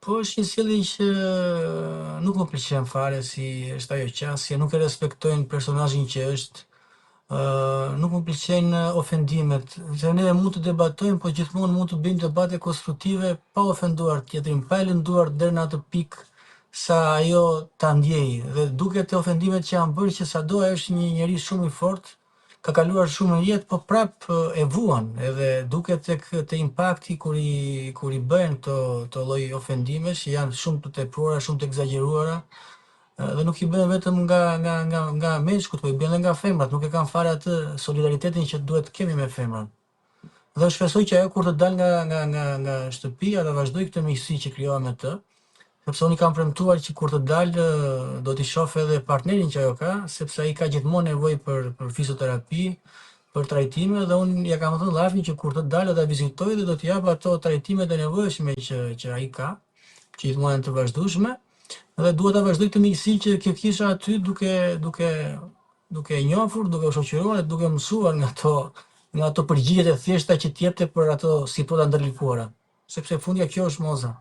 Po është një sjellje që nuk më pëlqen fare si është ajo qasje, nuk e respektojnë personazhin që është. Nuk më pëlqejnë ofendimet, se ne mund të debatojmë, po gjithmonë mund të bëjmë debate konstruktive pa ofenduar tjetrin, pa e lënduar deri në atë pikë sa ajo ta ndjej. Dhe duket te ofendimet që janë bërë që sado ajo është një njerëz shumë i fortë, ka kaluar shumë në jetë, po prap e vuan, edhe duket te impakti kur i bëhen këto lloj ofendimesh që janë shumë të tepruara, shumë të egzageruara. Dhe nuk i bëhen vetëm nga meshkut, po i bëhen edhe nga femrat, nuk e kanë fare atë solidaritetin që duhet të kemi me femrat. Dhe shpresoj që ajo kur të dal nga shtëpia ta vazhdoj këtë miqësi që krijova me të, sepse unë i kam premtuar që kur të dal do t'i shoh edhe partnerin që ajo ka, sepse ai ka gjithmonë nevojë për fizioterapi, për trajtime dhe unë ja kam thënë Llafin që kur të dal do ta vizitoj dhe do t'i jap ato trajtimet e nevojshme që ai ka, që gjithmonë janë të vazhdueshme. Dhe dua ta vazhdoj këtë miqësi që kisha aty duke e njohur, duke u shoqëruar, duke mësuar nga ato përgjigjet e thjeshta që t'jepte për ato situata ndërlikuara. Sepse fundja kjo është moza.